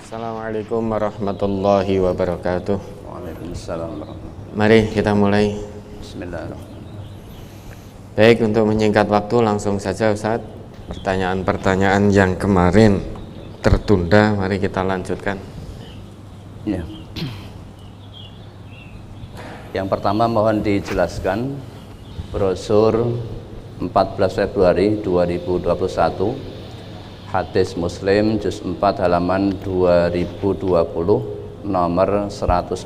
Assalamualaikum warahmatullahi wabarakatuh. Waalaikumsalam warahmatullahi. Mari kita mulai. Bismillahirrahmanirrahim. Baik, untuk menyingkat waktu langsung saja Ustaz. Pertanyaan-pertanyaan yang kemarin tertunda, mari kita lanjutkan. Ya. Yang pertama mohon dijelaskan brosur 14 Februari 2021 hadis Muslim juz 4 halaman 2020 nomor 125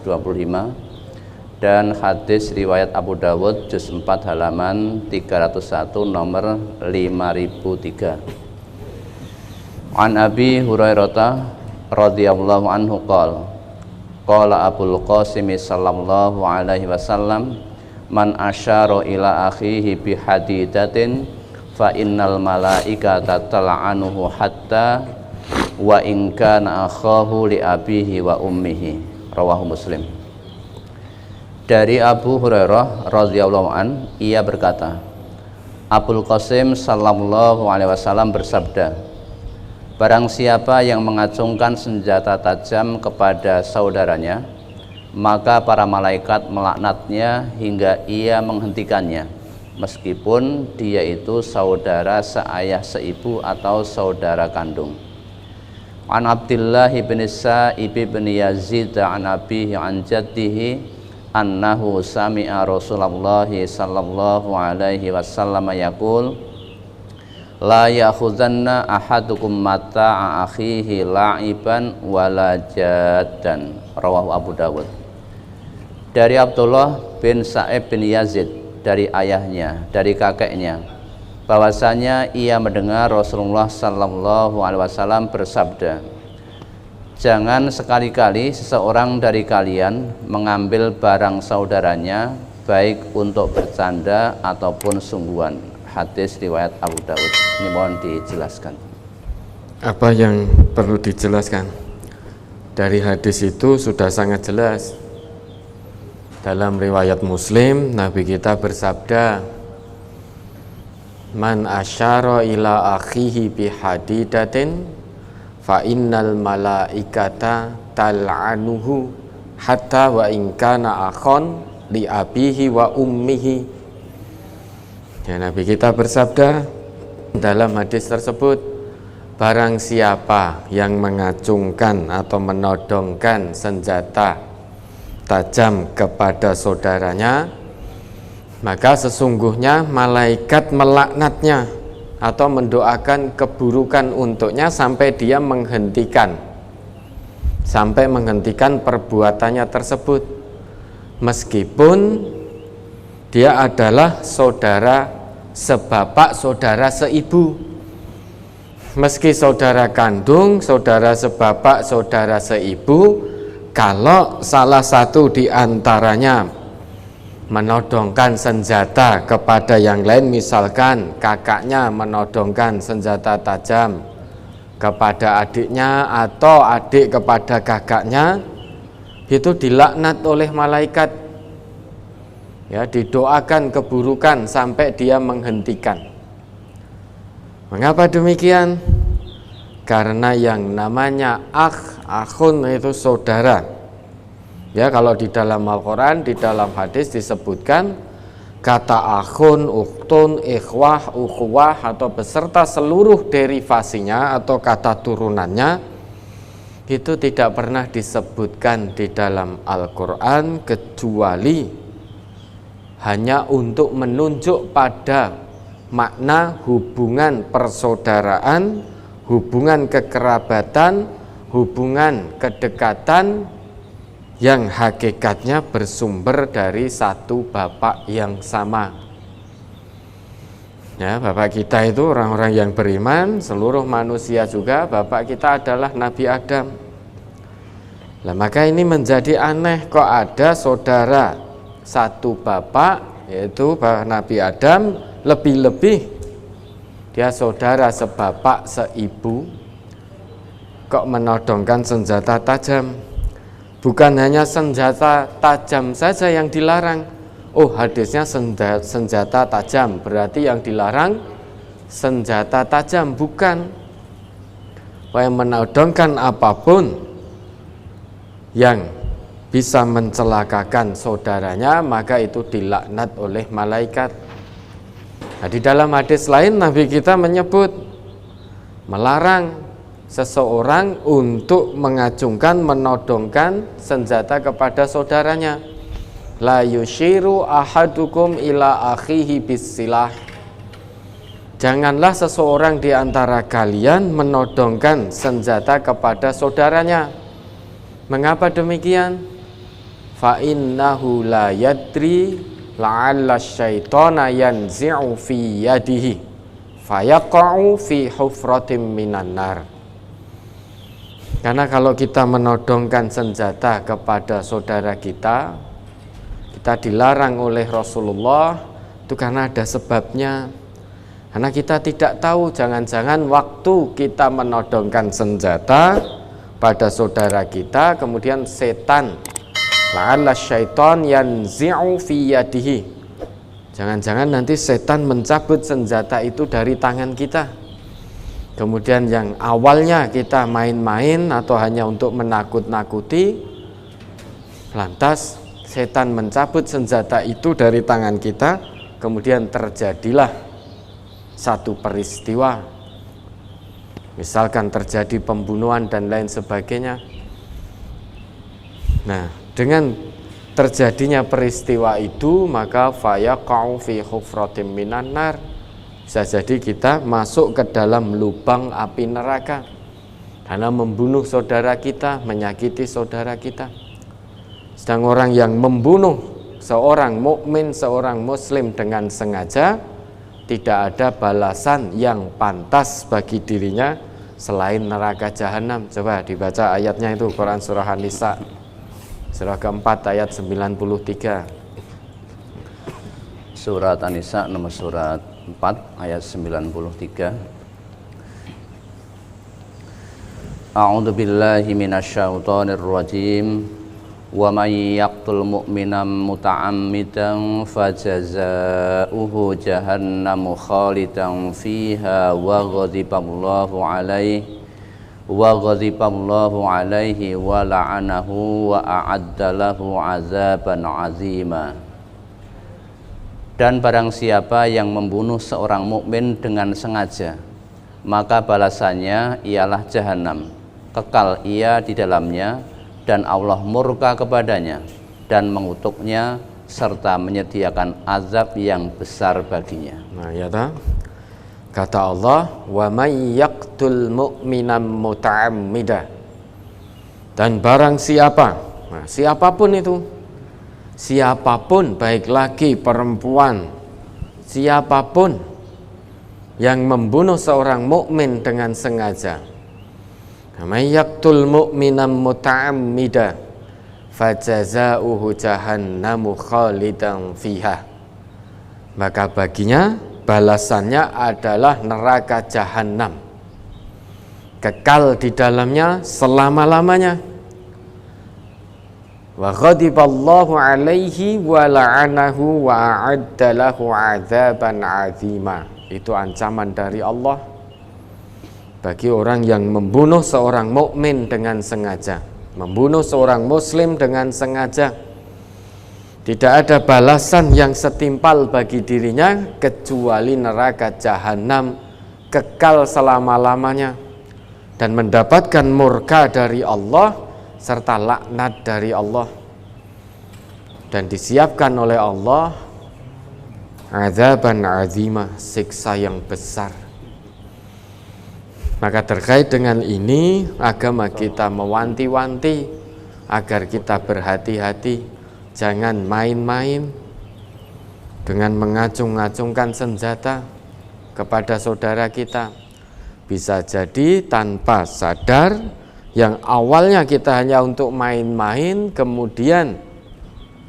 dan hadis riwayat Abu Dawud juz 4 halaman 301 nomor 5003. An Abi Hurairah radhiyallahu anhu qala Abul Qasim sallallahu alaihi wasallam man asyara ila akhihi bi hadidatin fa innal malaikata tal'anuhu hatta wa in kana akhahu li abihi wa ummihi. Rawahu Muslim. Dari Abu Hurairah radhiyallahu an, ia berkata, Abul Qasim sallallahu alaihi wasallam bersabda, barang siapa yang mengacungkan senjata tajam kepada saudaranya, maka para malaikat melaknatnya hingga ia menghentikannya, meskipun dia itu saudara seayah seibu atau saudara kandung. An Abdullah bin Sa'ib bin Yazid an abihi an jaddihi annahu sami'a Rasulullah sallallahu alaihi wasallam yaqul la ya'khuzanna ahadukum mata'a akhihi la'iban wala jaddan. Rawahu Abu Dawud. Dari Abdullah bin Sa'ib bin Yazid, dari ayahnya, dari kakeknya, bahwasanya ia mendengar Rasulullah sallallahu alaihi wasallam bersabda, jangan sekali-kali seseorang dari kalian mengambil barang saudaranya baik untuk bercanda ataupun sungguhan. Hadis riwayat Abu Dawud. Ini mohon dijelaskan. Apa yang perlu dijelaskan? Dari hadis itu sudah sangat jelas. Dalam riwayat Muslim, Nabi kita bersabda, man asyara ila akhihi bihadidatin fa innal malaikata tal'anuhu hatta wa in kana akhon li abihi wa ummihi. Ya, Nabi kita bersabda dalam hadis tersebut, barang siapa yang mengacungkan atau menodongkan senjata tajam kepada saudaranya, maka sesungguhnya malaikat melaknatnya atau mendoakan keburukan untuknya sampai dia menghentikan perbuatannya tersebut, meskipun dia adalah saudara sebapak, saudara seibu. Meski saudara kandung, saudara sebapak, saudara seibu, kalau salah satu di antaranya menodongkan senjata kepada yang lain, misalkan kakaknya menodongkan senjata tajam kepada adiknya atau adik kepada kakaknya, itu dilaknat oleh malaikat, ya, didoakan keburukan sampai dia menghentikan. Mengapa demikian? Karena yang namanya akhun itu saudara. Ya, kalau di dalam Al-Quran, di dalam hadis disebutkan kata akhun, ukhtun, ikhwah, ukhuwah atau beserta seluruh derivasinya atau kata turunannya itu tidak pernah disebutkan di dalam Al-Quran kecuali hanya untuk menunjuk pada makna hubungan persaudaraan, hubungan kekerabatan, hubungan kedekatan yang hakikatnya bersumber dari satu bapak yang sama. Ya, bapak kita itu orang-orang yang beriman, seluruh manusia juga bapak kita adalah Nabi Adam. Nah, maka ini menjadi aneh kok ada saudara satu bapak, yaitu Nabi Adam, lebih-lebih dia saudara sebapak seibu, kok menodongkan senjata tajam. Bukan hanya senjata tajam saja yang dilarang. Oh, hadisnya senjata tajam, berarti yang dilarang senjata tajam. Bukan. Yang menodongkan apapun yang bisa mencelakakan saudaranya, maka itu dilaknat oleh malaikat. Nah, di dalam hadis lain Nabi kita menyebut, melarang seseorang untuk mengacungkan, menodongkan senjata kepada saudaranya. La yushiru ahadukum ila akhihi bisilah. Janganlah seseorang di antara kalian menodongkan senjata kepada saudaranya. Mengapa demikian? Fa innahu la yadri la'alla syaitana yanzi'u fi yadihi fayaqa'u fi hufratin minan nar. Karena kalau kita menodongkan senjata kepada saudara kita dilarang oleh Rasulullah, itu karena ada sebabnya. Karena kita tidak tahu, jangan-jangan waktu kita menodongkan senjata pada saudara kita, kemudian setan, la'alla syaiton yanzi'u fi yadihi, jangan-jangan nanti setan mencabut senjata itu dari tangan kita. Kemudian yang awalnya kita main-main atau hanya untuk menakut-nakuti, lantas setan mencabut senjata itu dari tangan kita, kemudian terjadilah satu peristiwa, misalkan terjadi pembunuhan dan lain sebagainya. Nah, dengan terjadinya peristiwa itu, maka fayaqa'u fi hufratin minan nar, bisa jadi kita masuk ke dalam lubang api neraka karena membunuh saudara kita, menyakiti saudara kita. Sedang orang yang membunuh seorang mukmin, seorang muslim dengan sengaja, tidak ada balasan yang pantas bagi dirinya selain neraka jahanam. Coba dibaca ayatnya itu, Quran surah An-Nisa surah keempat ayat 93. Surat An-Nisa nomor surat 4 ayat 93. A'udzu billahi minasyaitonir rajim. Wa may yaqtul mu'minan muta'ammidan fajazaohu jahannamu khalidan fiha wa ghadiballahu alaihi wa la'anahu wa a'adda lahu 'adzaban 'azima. Dan barang siapa yang membunuh seorang mukmin dengan sengaja, maka balasannya ialah jahanam, kekal ia di dalamnya, dan Allah murka kepadanya dan mengutuknya serta menyediakan azab yang besar baginya. Nah, ya ta? Kata Allah, wa may yaqtul mu'minan muta'ammida. Dan barang siapa, nah, siapapun itu, siapapun, baik laki perempuan, siapapun yang membunuh seorang mukmin dengan sengaja, may yaqtul mu'minan muta'ammida fajazaohu jahannamu khalidan fiha, maka baginya balasannya adalah neraka jahanam, kekal di dalamnya selama-lamanya. Wa ghadiballahu alaihi wa la'anahu wa a'adda lahu 'adzaban 'azima. Itu ancaman dari Allah bagi orang yang membunuh seorang mukmin dengan sengaja, membunuh seorang muslim dengan sengaja. Tidak ada balasan yang setimpal bagi dirinya kecuali neraka jahanam, kekal selama-lamanya, dan mendapatkan murka dari Allah serta laknat dari Allah, dan disiapkan oleh Allah adzaban azima, siksa yang besar. Maka terkait dengan ini, agama kita mewanti-wanti agar kita berhati-hati, jangan main-main dengan mengacung-acungkan senjata kepada saudara kita. Bisa jadi tanpa sadar, yang awalnya kita hanya untuk main-main, kemudian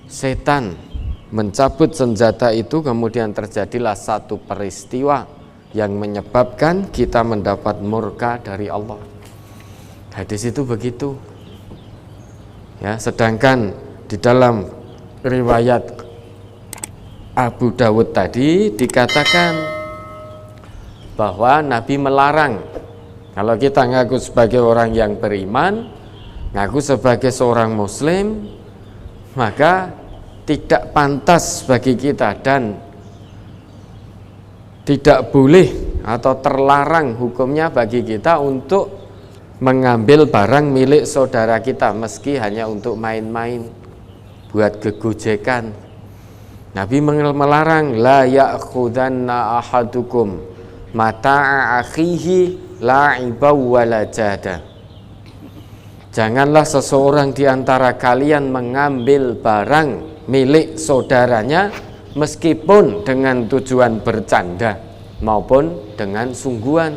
setan mencabut senjata itu, kemudian terjadilah satu peristiwa yang menyebabkan kita mendapat murka dari Allah. Hadis itu begitu. Ya, sedangkan di dalam riwayat Abu Dawud tadi dikatakan bahwa Nabi melarang, kalau kita ngaku sebagai orang yang beriman, ngaku sebagai seorang muslim, maka tidak pantas bagi kita dan tidak boleh atau terlarang hukumnya bagi kita untuk mengambil barang milik saudara kita meski hanya untuk main-main, buat gegojekan. Nabi melarang, la ya'khudanna ahadukum mata'a akhihi la'ibaw wala jada. Janganlah seseorang di antara kalian mengambil barang milik saudaranya meskipun dengan tujuan bercanda maupun dengan sungguhan.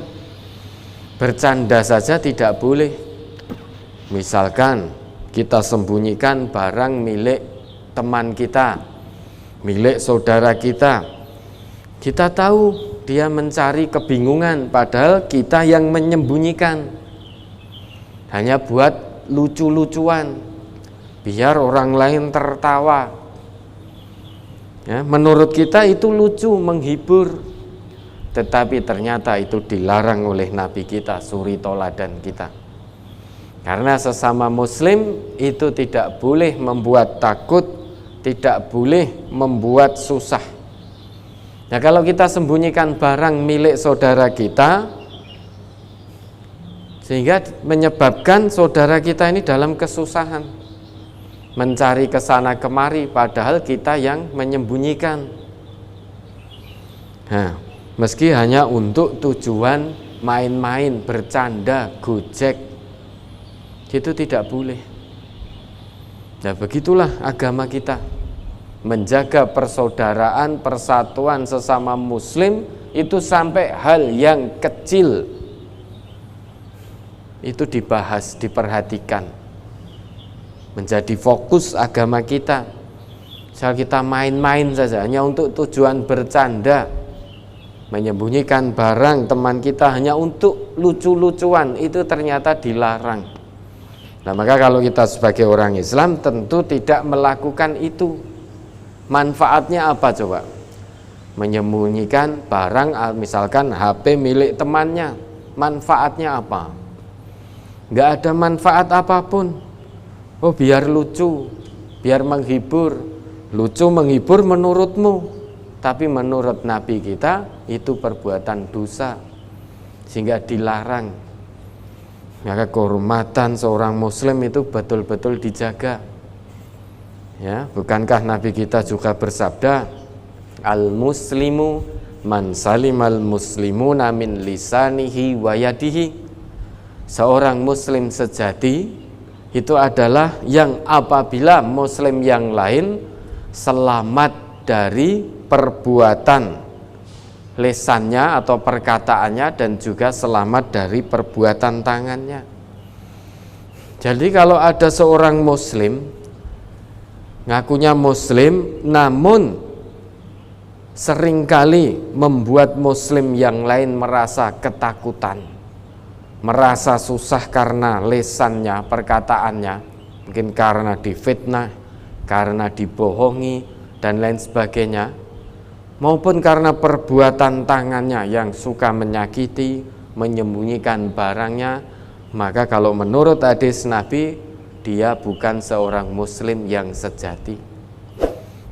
Bercanda saja tidak boleh. Misalkan kita sembunyikan barang milik teman kita, milik saudara kita. Kita tahu dia mencari kebingungan, padahal kita yang menyembunyikan. Hanya buat lucu-lucuan, biar orang lain tertawa. Ya, menurut kita itu lucu, menghibur, tetapi ternyata itu dilarang oleh Nabi kita, suri toladan kita. Karena sesama muslim itu tidak boleh membuat takut, tidak boleh membuat susah. Nah, kalau kita sembunyikan barang milik saudara kita, sehingga menyebabkan saudara kita ini dalam kesusahan, mencari kesana kemari, padahal kita yang menyembunyikan. Nah, meski hanya untuk tujuan main-main, bercanda, gojek, itu tidak boleh. Nah, begitulah agama kita, menjaga persaudaraan, persatuan sesama muslim itu sampai hal yang kecil itu dibahas, diperhatikan, menjadi fokus agama kita. Misal kita main-main saja hanya untuk tujuan bercanda, menyembunyikan barang teman kita hanya untuk lucu-lucuan, itu ternyata dilarang. Nah, maka kalau kita sebagai orang Islam tentu tidak melakukan itu. Manfaatnya apa coba? Menyembunyikan barang, misalkan HP milik temannya, manfaatnya apa? Nggak ada manfaat apapun. Oh, biar lucu, biar menghibur. Lucu menghibur menurutmu, tapi menurut Nabi kita itu perbuatan dosa, sehingga dilarang. Maka kehormatan seorang muslim itu betul-betul dijaga. Ya, bukankah Nabi kita juga bersabda, al-muslimu man salimal muslimuna min lisanihi wa yadihi. Seorang muslim sejati itu adalah yang apabila muslim yang lain selamat dari perbuatan lisannya atau perkataannya, dan juga selamat dari perbuatan tangannya. Jadi kalau ada seorang muslim ngakunya muslim namun seringkali membuat muslim yang lain merasa ketakutan, merasa susah karena lisannya, perkataannya, mungkin karena difitnah, karena dibohongi dan lain sebagainya, maupun karena perbuatan tangannya yang suka menyakiti, menyembunyikan barangnya, maka kalau menurut hadis Nabi, dia bukan seorang muslim yang sejati.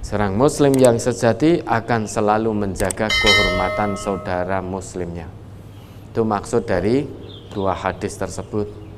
Seorang muslim yang sejati akan selalu menjaga kehormatan saudara muslimnya. Itu maksud dari dua hadis tersebut.